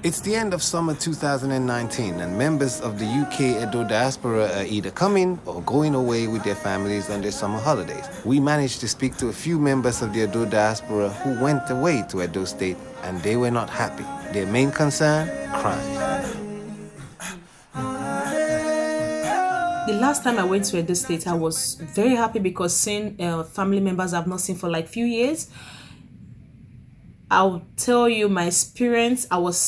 It's the end of summer 2019 and members of the UK Edo Diaspora are either coming or going away with their families on their summer holidays. We managed to speak to a few members of the Edo Diaspora who went away to Edo State and they were not happy. Their main concern? Crime. The last time I went to Edo State, I was very happy because seeing family members I've not seen for like few years. I'll tell you my experience. I was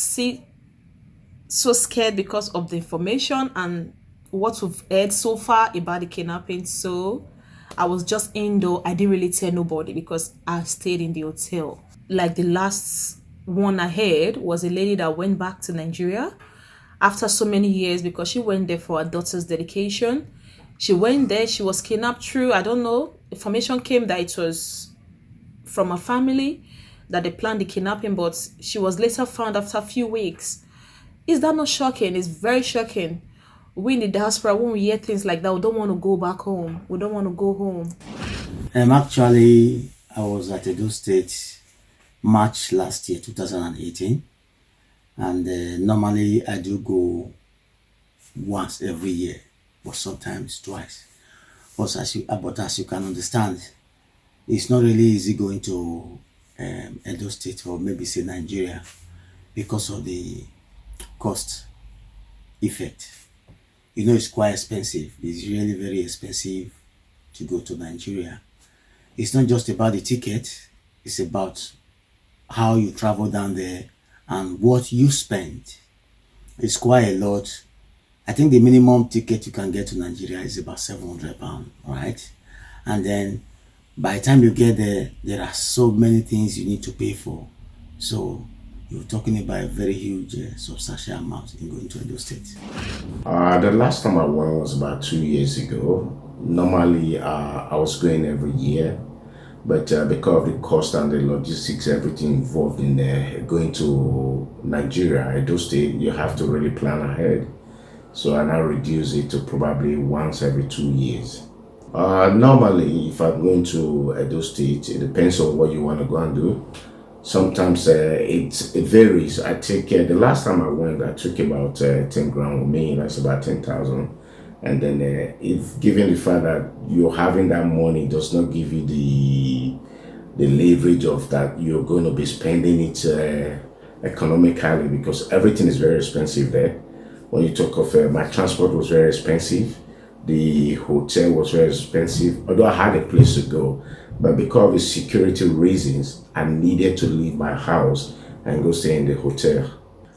so scared because of the information and what we've heard so far about the kidnapping. So I was just indoor. I didn't really tell nobody because I stayed in the hotel. Like the last one I heard was a lady that went back to Nigeria after so many years because she went there for her daughter's dedication. She went there. She was kidnapped through, I don't know, information came that it was from a family that they planned the kidnapping, but she was later found after a few weeks. Is that not shocking? It's very shocking. We in the diaspora, when we hear things like that, we don't want to go back home. We don't want to go home. Actually, I was at Edo State March last year, 2018, and normally I do go once every year, but sometimes twice. But as you can understand, it's not really easy going to Edo State or maybe say Nigeria because of the cost effect. You know, it's quite expensive. It's really very expensive to go to Nigeria. It's not just about the ticket, it's about how you travel down there and what you spend. It's quite a lot. I think the minimum ticket you can get to Nigeria is about £700, right? And then by the time you get there, there are so many things you need to pay for. So you're talking about a very huge, substantial amount in going to Edo State. The last time I went was about 2 years ago. Normally, I was going every year, but because of the cost and the logistics, everything involved in going to Nigeria, Edo State, you have to really plan ahead. So I now reduce it to probably once every 2 years. Normally, if I'm going to Edo State, it depends on what you want to go and do. Sometimes it varies. I take the last time I went, I took about 10 grand with me. That's about 10,000. And then, if given the fact that you're having that money, does not give you the leverage of that you're going to be spending it economically, because everything is very expensive there. When you talk of my transport was very expensive. The hotel was very expensive, although I had a place to go. But because of the security reasons, I needed to leave my house and go stay in the hotel.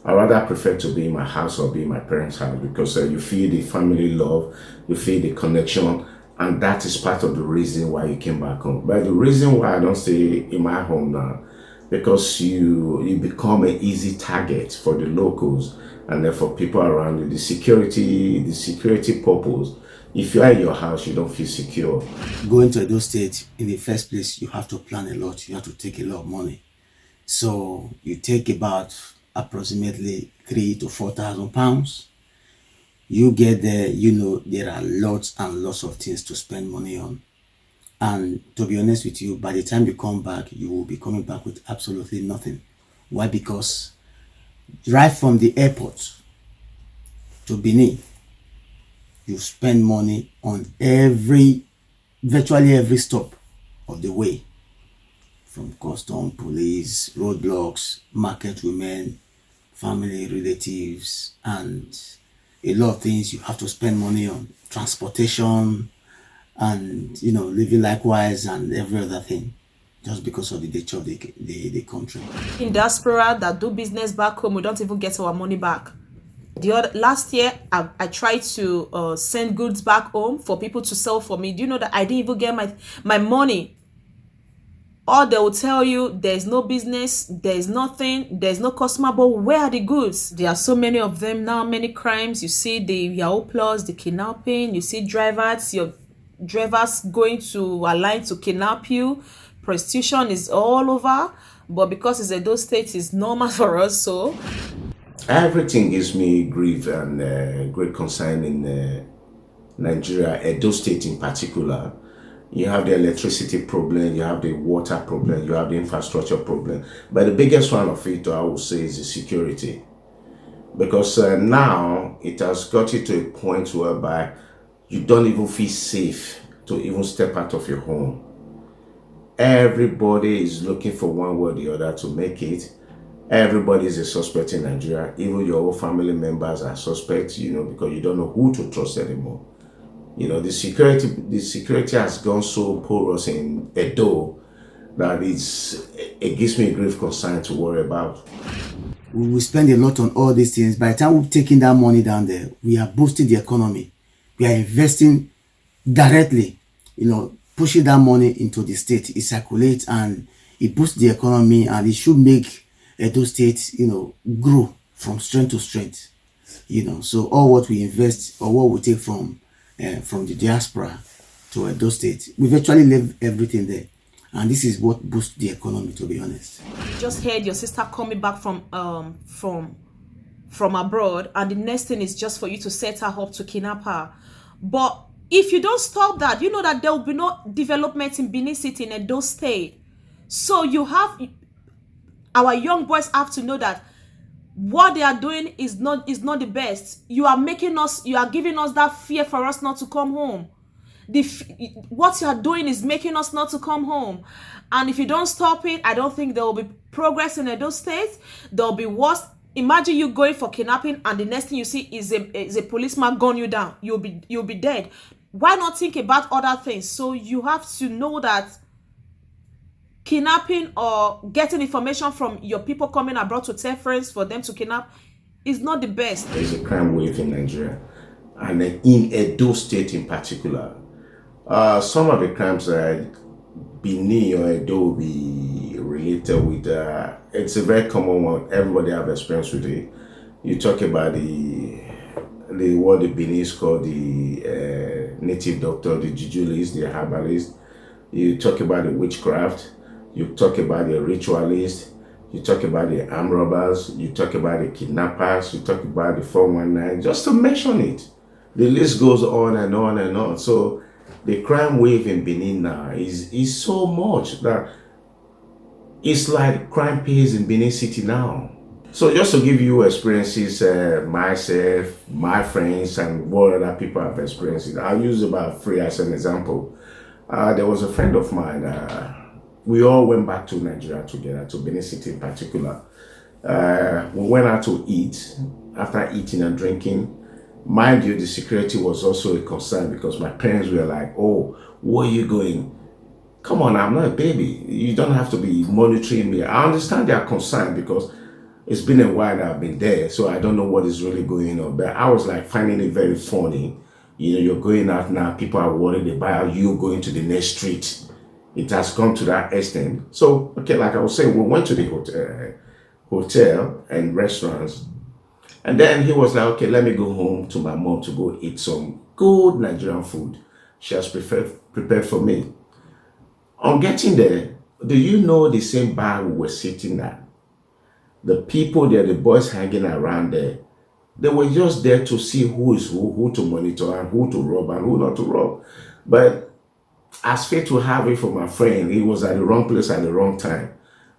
I rather prefer to be in my house or be in my parents' house because you feel the family love, you feel the connection, and that is part of the reason why you came back home. But the reason why I don't stay in my home now, because you become an easy target for the locals and then for people around you. The security purpose. If you are in your house, you don't feel secure. Going to Edo State, in the first place, you have to plan a lot. You have to take a lot of money. So you take about approximately £3,000 to £4,000. You get there, you know, there are lots and lots of things to spend money on. And to be honest with you, by the time you come back, you will be coming back with absolutely nothing. Why? Because right from the airport to Benin, you spend money on virtually every stop of the way, from custom, police, roadblocks, market women, family, relatives, and a lot of things you have to spend money on. Transportation and, you know, living likewise and every other thing, just because of the nature of the country. In diaspora that do business back home, we don't even get our money back. Last year, I tried to send goods back home for people to sell for me. Do you know that I didn't even get my money? Or they will tell you there's no business, there's nothing, there's no customer, but where are the goods? There are so many of them now, many crimes. You see the Yahoo Plus, the kidnapping, you see your drivers going to a line to kidnap you. Prostitution is all over, but because it's Edo State, it's normal for us, so Everything gives me grief and great concern in Nigeria, Edo State in particular. You have the electricity problem, you have the water problem, you have the infrastructure problem. But the biggest one of it, I would say, is the security. because now it has got you to a point whereby you don't even feel safe to even step out of your home. Everybody is looking for one way or the other to make it. Everybody is a suspect in Nigeria. Even your own family members are suspects, because you don't know who to trust anymore. The security has gone so porous in Edo that it gives me a grave concern to worry about. We will spend a lot on all these things. By the time we've taken that money down there, we are boosting the economy. We are investing directly, pushing that money into the state. It circulates and it boosts the economy, and it should make Edo State, grow from strength to strength. So all what we invest or what we take from the diaspora to Edo State, we virtually leave everything there. And this is what boosts the economy, to be honest. You just heard your sister coming back from abroad, and the next thing is just for you to set her up to kidnap her. But if you don't stop that, you know that there will be no development in Benin City, in Edo State. So our young boys have to know that what they are doing is not the best. You are giving us that fear for us not to come home. What you are doing is making us not to come home. And if you don't stop it, I don't think there will be progress in Edo State. There will be worse. Imagine you going for kidnapping and the next thing you see is a policeman gun you down. You'll be dead. Why not think about other things? So you have to know that kidnapping or getting information from your people coming abroad to tell friends for them to kidnap is not the best. There's a crime wave in Nigeria, and in Edo State in particular. Some of the crimes that Benin or Edo will be related with, it's a very common one. Everybody have experience with it. You talk about what the Benin call the native doctor, the jujulist, the herbalist. You talk about the witchcraft. You talk about the ritualist. You talk about the armed robbers. You talk about the kidnappers. You talk about the 419. Just to mention it, the list goes on and on and on. So the crime wave in Benin now is so much that it's like crime pays in Benin City now. So just to give you experiences, myself, my friends, and what other people have experienced, I'll use about 3 as an example. There was a friend of mine. We all went back to Nigeria together, to Benin City in particular. We went out to eat. After eating and drinking, mind you, the security was also a concern because my parents were like, "Oh, where are you going? Come on, I'm not a baby. You don't have to be monitoring me." I understand their concern because it's been a while that I've been there, so I don't know what is really going on. But I was like finding it very funny. You're going out now, people are worried about you going to the next street. It has come to that extent. So, okay, like I was saying, we went to the hotel and restaurants. And then he was like, "Okay, let me go home to my mom to go eat some good Nigerian food she has prepared for me." On getting there, do you know the same bar we were sitting at? The people there, the boys hanging around there, they were just there to see who is who to monitor, and who to rob and who not to rob. But as fate will have it for my friend, he was at the wrong place at the wrong time.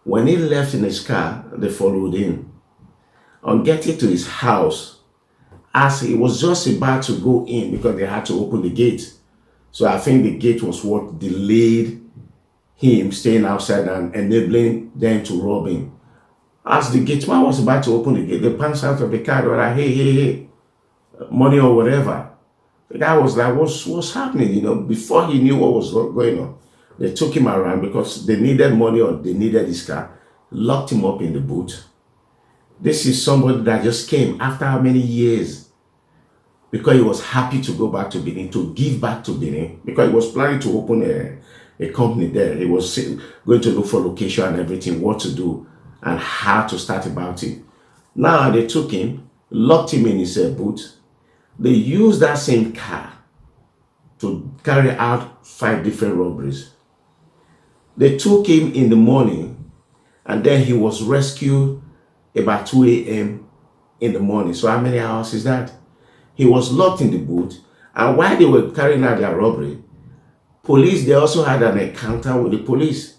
When he left in his car, they followed him. On getting to his house, as he was just about to go in because they had to open the gate. So I think the gate was what delayed him staying outside and enabling them to rob him. As the gateman was about to open the gate, they pounced out of the car. They were like, hey, money or whatever. The guy was like, what's happening? Before he knew what was going on, they took him around because they needed money or they needed his car, locked him up in the boot. This is somebody that just came after how many years? Because he was happy to go back to Benin, to give back to Benin, because he was planning to open a company there. He was going to look for location and everything, what to do and how to start about it. Now they took him, locked him in his boot. They used that same car to carry out 5 different robberies. They took him in the morning and then he was rescued about 2 a.m. in the morning. So how many hours is that? He was locked in the boot, and while they were carrying out their robbery, they also had an encounter with the police.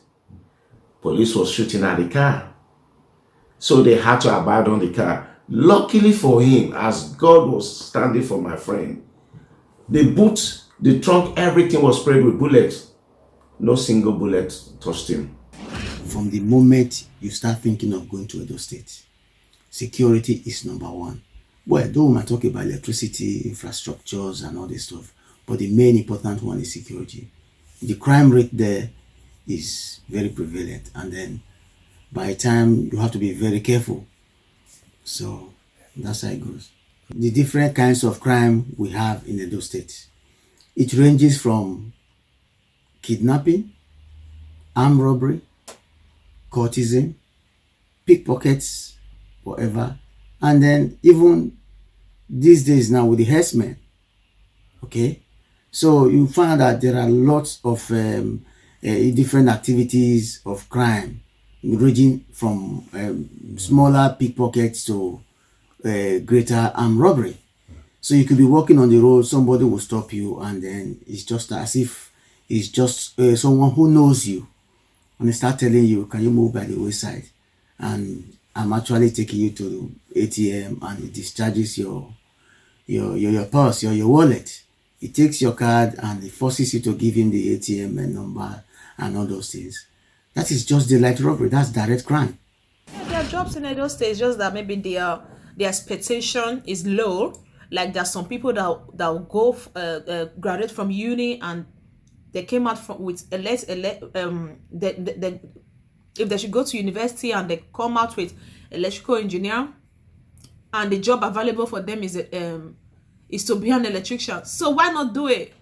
Police was shooting at the car. So they had to abandon the car. Luckily for him, as God was standing for my friend, the boot, the trunk, everything was sprayed with bullets. No single bullet touched him. From the moment you start thinking of going to Edo State, security is number one. Well, though we might talk about electricity, infrastructures, and all this stuff, but the main important one is security. The crime rate there is very prevalent, and then by the time you have to be very careful. So that's how it goes. The different kinds of crime we have in Edo State, it ranges from kidnapping, armed robbery, courtesan, pickpockets, whatever, and then even these days now with the herdsmen. Okay, so you find that there are lots of different activities of crime ranging from smaller pickpockets to greater armed robbery. So you could be walking on the road, somebody will stop you, and then it's just as if it's just someone who knows you, and they start telling you, can you move by the wayside? And I'm actually taking you to the ATM, and it discharges your purse, your wallet. It takes your card and it forces you to give him the ATM number and all those things. That is just daylight robbery. That's direct crime. Yeah, there are jobs in Edo State, it's just that maybe their expectation is low. Like there are some people that will go graduate from uni and they came out from with a less if they should go to university and they come out with electrical engineer, and the job available for them is to be an electrician. So why not do it?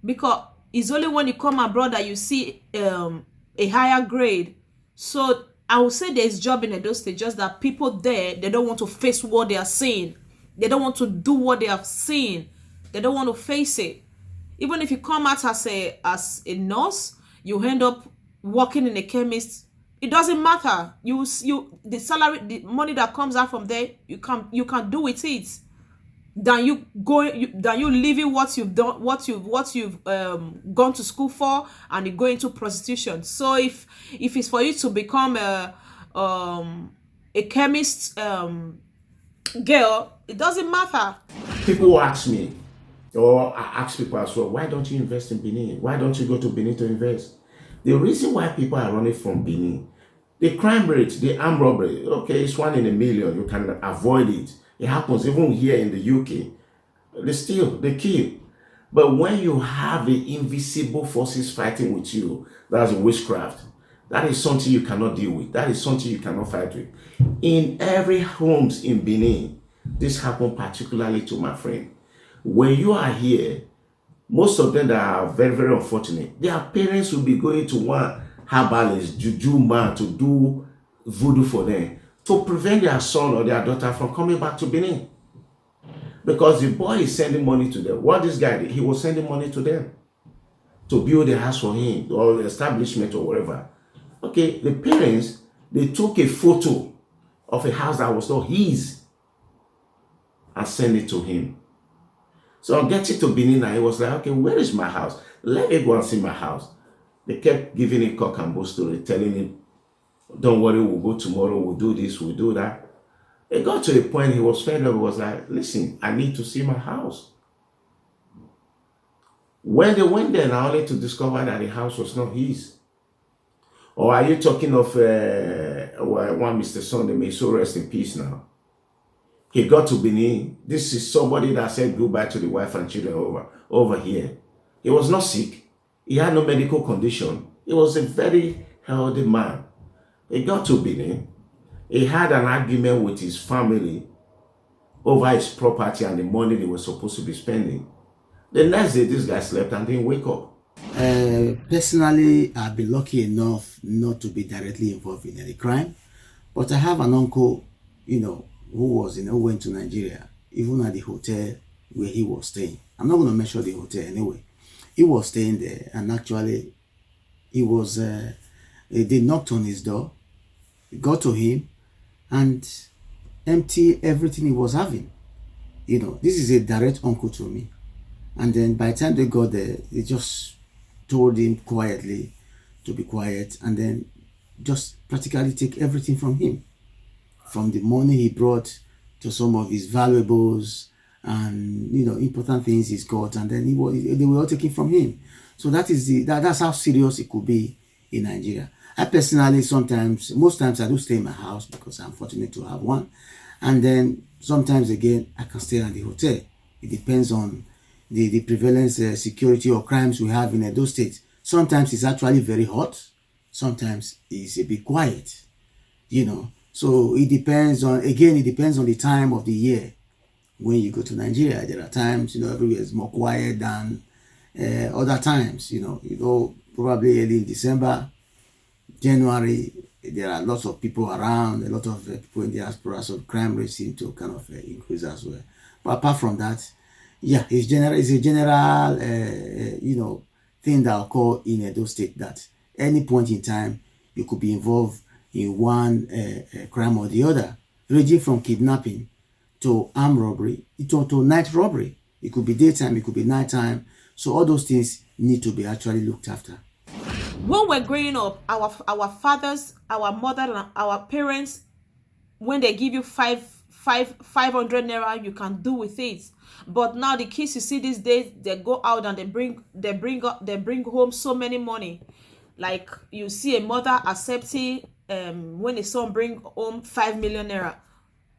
Because it's only when you come abroad that you see a higher grade. So I would say there's job in Edo State, just that people there, they don't want to face what they are seeing. They don't want to do what they have seen. They don't want to face it. Even if you come out as a nurse, you end up working in a chemist. It doesn't matter. The salary, the money that comes out from there, you can do with it. Than you leaving what you've done, what you've gone to school for, and you go into prostitution. So if it's for you to become a chemist girl, it doesn't matter. People ask me, or I ask people as well, why don't you invest in Benin? Why don't you go to Benin to invest? The reason why people are running from Benin, the crime rate, the armed robbery, okay, it's 1 in a million. You can avoid it. It happens even here in the UK. They steal, they kill. But when you have the invisible forces fighting with you, that's witchcraft. That is something you cannot deal with. That is something you cannot fight with. In every homes in Benin, this happened particularly to my friend. When you are here, most of them that are very, very unfortunate, their parents will be going to one herbalist, juju man, to do voodoo for them, to prevent their son or their daughter from coming back to Benin. Because the boy is sending money to them. What this guy did, he was sending money to them to build a house for him or establishment or whatever. Okay, the parents, they took a photo of a house that was not his and sent it to him. So on getting to Benin, he was like, okay, where is my house? Let me go and see my house. They kept giving him cock and bull story, telling him, don't worry, we'll go tomorrow, we'll do this, we'll do that. It got to a point he was fed up, he was like, listen, I need to see my house. When they went there, not only to discover that the house was not his. Or are you talking of one Mr. Sunday, may so rest in peace now? He got to Benin. This is somebody that said goodbye to the wife and children over here. He was not sick. He had no medical condition. He was a very healthy man. He got to Benin. He had an argument with his family over his property and the money they were supposed to be spending. The next day, this guy slept and didn't wake up. Personally, I've been lucky enough not to be directly involved in any crime, but I have an uncle, who went to Nigeria, even at the hotel where he was staying. I'm not going to mention the hotel anyway. He was staying there, and actually, they knocked on his door, got to him, and empty everything he was having. This is a direct uncle to me. And then by the time they got there, they just told him quietly to be quiet, and then just practically take everything from him. From the money he brought to some of his valuables and important things he's got, and then they were all taken from him. So that's how serious it could be in Nigeria. I personally most times I do stay in my house because I'm fortunate to have one, and then sometimes again I can stay at the hotel. It depends on the prevalence security or crimes we have in Edo State. Sometimes it's actually very hot, sometimes it's a bit quiet, so it depends on the time of the year. When you go to Nigeria, there are times everywhere is more quiet than other times. Probably early in December, January, there are lots of people around, a lot of people in the diaspora, so crime rate seem to kind of increase as well. But apart from that, yeah, it's a general thing that occur in Edo State, that any point in time you could be involved in one crime or the other, ranging from kidnapping to armed robbery to night robbery. It could be daytime, it could be nighttime. So all those things need to be actually looked after. When we're growing up, our fathers, our mother, our parents, when they give you 500 naira, you can do with it. But now the kids you see these days, they go out and they bring home so many money. Like you see a mother accepting when a son bring home 5 million naira.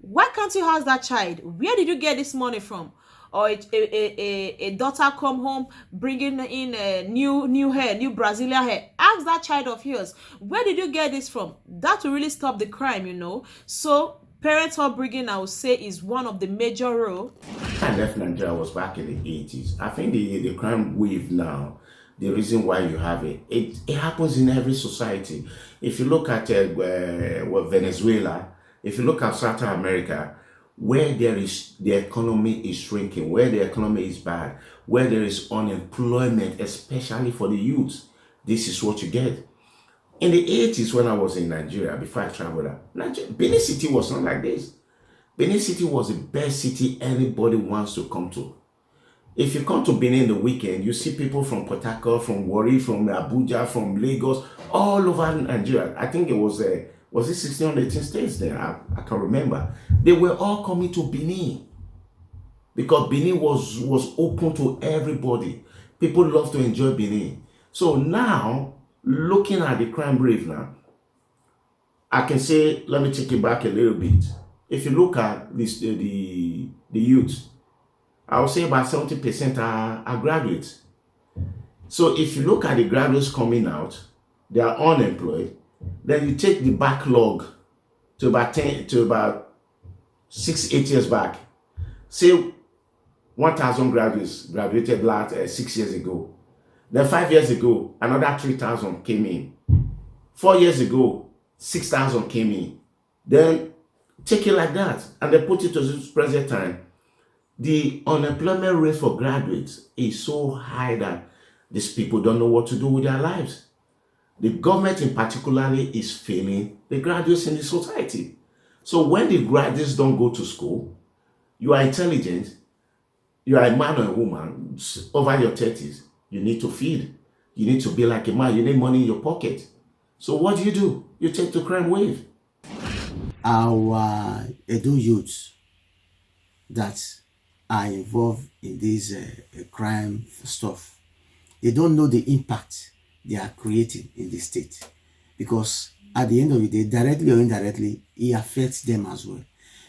Why can't you ask that child, where did you get this money from? Or a daughter come home bringing in a new hair, new Brazilian hair. Ask that child of yours, where did you get this from? That will really stop the crime, So parents upbringing, I would say, is one of the major roles. I left Nigeria was back in the 80s. I think the crime wave now, the reason why you have it happens in every society. If you look at Venezuela, if you look at South America, where the economy is shrinking, where the economy is bad, where there is unemployment, especially for the youth, this is what you get. In the 80s, when I was in Nigeria, before I traveled out, Benin City was not like this. Benin City was the best city anybody wants to come to. If you come to Benin the weekend, you see people from Port Harcourt, from Warri, from Abuja, from Lagos, all over Nigeria. I think it was it 16 or 18 states there? I can't remember. They were all coming to Benin because Benin was open to everybody. People love to enjoy Benin. So now, looking at the crime rate now, I can say, let me take it back a little bit. If you look at this, the youth, I would say about 70% are graduates. So if you look at the graduates coming out, they are unemployed. Then you take the backlog to about 6-8 years back. Say 1,000 graduates graduated last 6 years ago. Then 5 years ago, another 3,000 came in. 4 years ago, 6,000 came in. Then take it like that, and they put it to this present time. The unemployment rate for graduates is so high that these people don't know what to do with their lives. The government in particular is failing the graduates in the society. So when the graduates don't go to school, you are intelligent, you are a man or a woman over your 30s, you need to feed. You need to be like a man, you need money in your pocket. So what do? You take the crime wave. Our Edo youths that are involved in this crime stuff, they don't know the impact they are creating in the state, because at the end of the day, directly or indirectly, it affects them as well.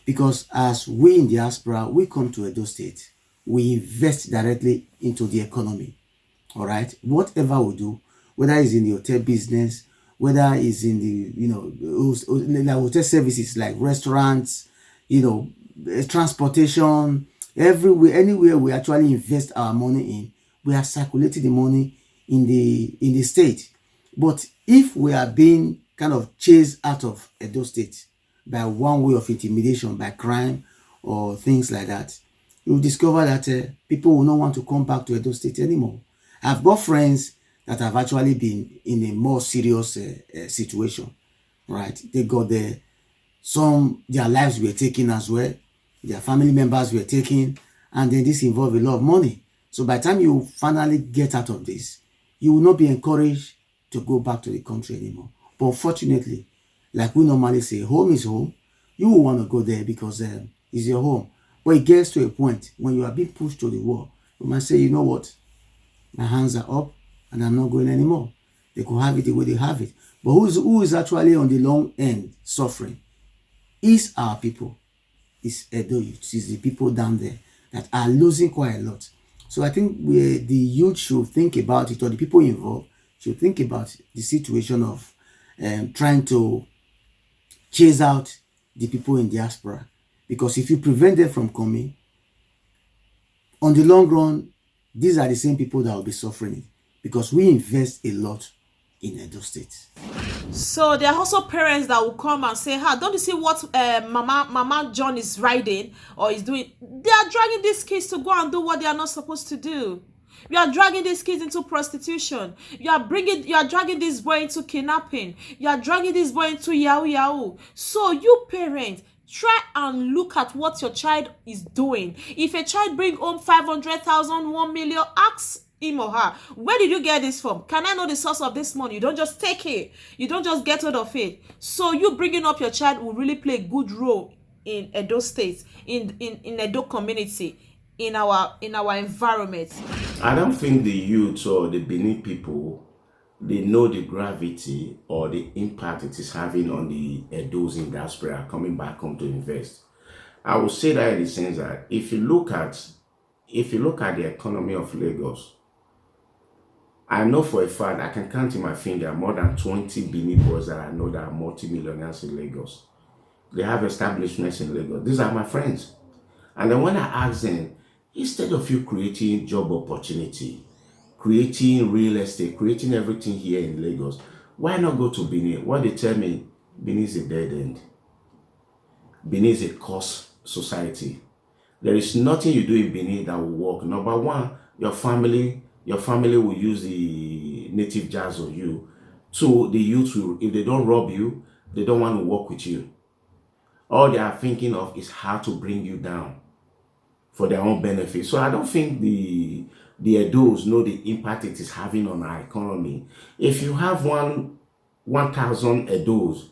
Because as we in diaspora, we come to Edo State, we invest directly into the economy. All right, whatever we do, whether it's in the hotel business, whether it's in the hotel services like restaurants, transportation, anywhere we actually invest our money in, we are circulating the money in the state. But if we are being kind of chased out of Edo State by one way of intimidation, by crime or things like that, you will discover that people will not want to come back to Edo State anymore. I've got friends that have actually been in a more serious situation, right? They got their lives were taken as well, their family members were taken, and then this involved a lot of money. So by the time you finally get out of this, you will not be encouraged to go back to the country anymore. But unfortunately, like we normally say, home is home. You will want to go there because It's your home. But it gets to a point when you are being pushed to the wall. You might say, you know what? My hands are up and I'm not going anymore. They could have it the way they have it. But who is actually on the long end suffering? Is our people. It's Edo youth. It's the people down there that are losing quite a lot. So I think the youth should think about it, or the people involved should think about the situation of trying to chase out the people in diaspora. Because if you prevent them from coming, on the long run, these are the same people that will be suffering it. Because we invest a lot in Edo State. So there are also parents that will come and say, don't you see what Mama John is riding or is doing? They are dragging these kids to go and do what they are not supposed to do. You are dragging these kids into prostitution. You are dragging this boy into kidnapping. You are dragging this boy into yahoo. So you parents, try and look at what your child is doing. If a child bring home 500,000, 1 million, ask him or her, where did you get this from? Can I know the source of this money? You don't just take it. You don't just get hold of it. So you bringing up your child will really play a good role in Edo State, in Edo community, in our environment. I don't think the youth or the Benin people, they know the gravity or the impact it is having on the Edos in diaspora coming back home to invest. I would say that in the sense that if you look at the economy of Lagos, I know for a fact, I can count in my finger more than 20 Benin boys that I know that are multi-millionaires in Lagos. They have establishments in Lagos. These are my friends. And then when I ask them, instead of you creating job opportunity, creating real estate, creating everything here in Lagos, why not go to Benin? What they tell me, Benin is a dead end. Benin is a cost society. There is nothing you do in Benin that will work. Number one, your family will use the native jazz on you. Two, the youth will, if they don't rob you, they don't want to work with you. All they are thinking of is how to bring you down for their own benefit. So I don't think the Edos know the impact it is having on our economy. If you have 1,000 Edos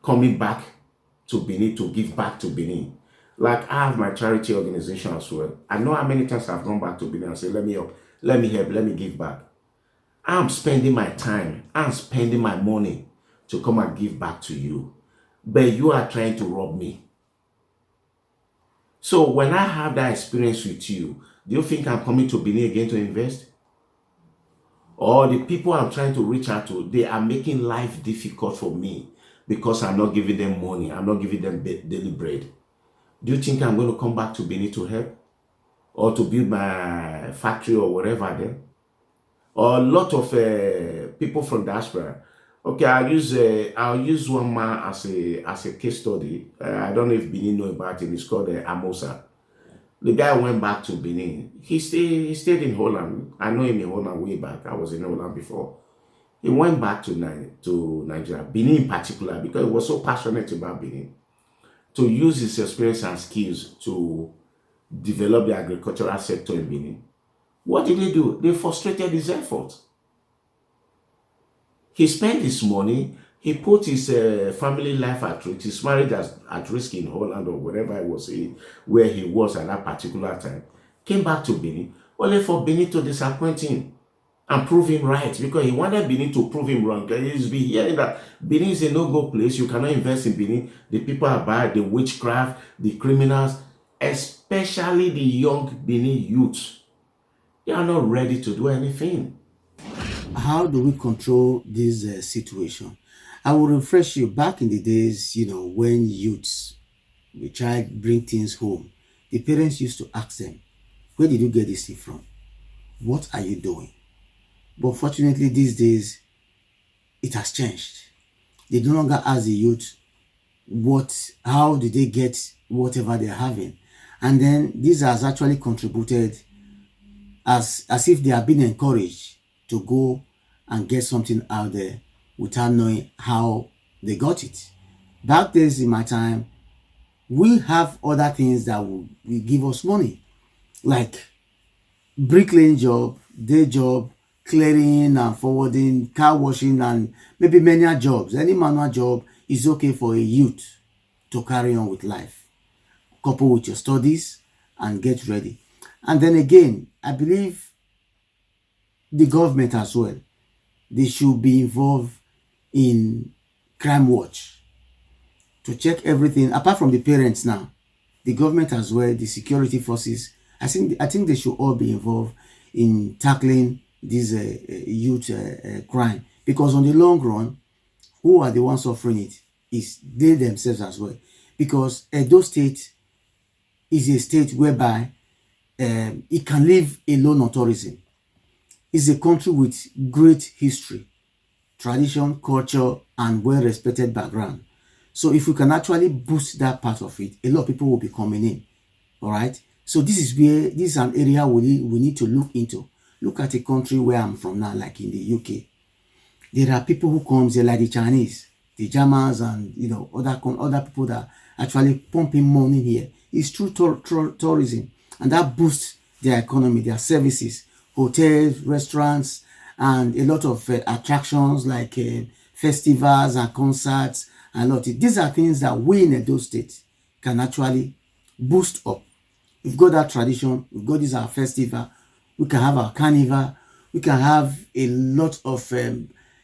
coming back to Benin to give back to Benin, like I have my charity organization as well. I know how many times I've gone back to Benin and said, let me help, let me give back. I'm spending my time, I'm spending my money to come and give back to you. But you are trying to rob me. So when I have that experience with you, do you think I'm coming to Benin again to invest? Or the people I'm trying to reach out to, they are making life difficult for me because I'm not giving them money, I'm not giving them daily bread. Do you think I'm going to come back to Benin to help? Or to build my factory or whatever then? Or a lot of people from diaspora. Okay, I'll use one man as a case study. I don't know if Benin know about him. It's called Amosa. The guy went back to Benin. He stayed in Holland. I know him in Holland way back. I was in Holland before. He went back to Nigeria, Benin in particular, because he was so passionate about Benin, to use his experience and skills to develop the agricultural sector in Benin. What did they do? They frustrated his efforts. He spent his money, he put his family life at risk, his marriage at risk in Holland or wherever it was, where he was at that particular time. Came back to Benin, only for Benin to disappoint him and prove him right, because he wanted Benin to prove him wrong. He's been hearing that Benin is a no-go place, you cannot invest in Benin, the people are bad, the witchcraft, the criminals, especially the young Benin youth. They are not ready to do anything. How do we control this situation? I will refresh you back in the days, when youths, the child bring things home. The parents used to ask them, where did you get this thing from? What are you doing? But fortunately, these days, it has changed. They no longer ask the youth, how did they get whatever they're having? And then this has actually contributed as if they are being encouraged to go and get something out there without knowing how they got it. Back days in my time, we have other things that will give us money, like bricklaying job, day job, clearing and forwarding, car washing, and maybe manual jobs. Any manual job is okay for a youth to carry on with life. couple with your studies and get ready. And then again, I believe the government as well, they should be involved in crime watch to check everything. Apart from the parents now, the government as well, the security forces, I think they should all be involved in tackling this youth crime, because on the long run, who are the ones suffering it is they themselves as well. Because Edo State is a state whereby it can live alone on tourism. It's a country with great history, tradition, culture, and well-respected background. So if we can actually boost that part of it, a lot of people will be coming in. All right. So this is an area we need to look into. Look at a country where I'm from now, like in the UK. There are people who come there like the Chinese, the Germans, and other people that actually pumping money here. It's through tourism, and that boosts their economy, their services, hotels, restaurants, and a lot of attractions like festivals and concerts and a lot. These are things that we in Edo State can actually boost up. We've got that tradition. We've got this our festival. We can have our carnival. We can have a lot of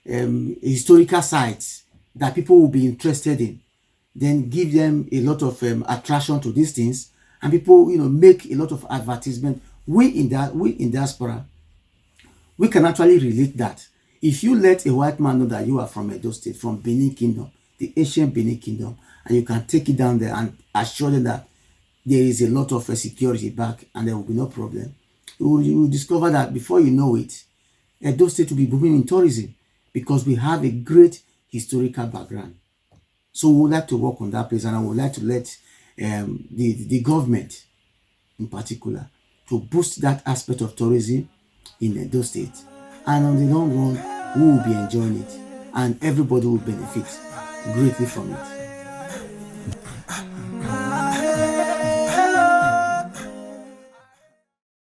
historical sites that people will be interested in. Then give them a lot of attraction to these things, and people, make a lot of advertisement. We in diaspora, we can actually relate that. If you let a white man know that you are from Edo State, from Benin Kingdom, the ancient Benin Kingdom, and you can take it down there and assure them that there is a lot of security back and there will be no problem, you will discover that before you know it, Edo State will be booming in tourism because we have a great historical background. So we would like to work on that place, and I would like to let the government in particular to boost that aspect of tourism in Edo State. And on the long run, we will be enjoying it and everybody will benefit greatly from it.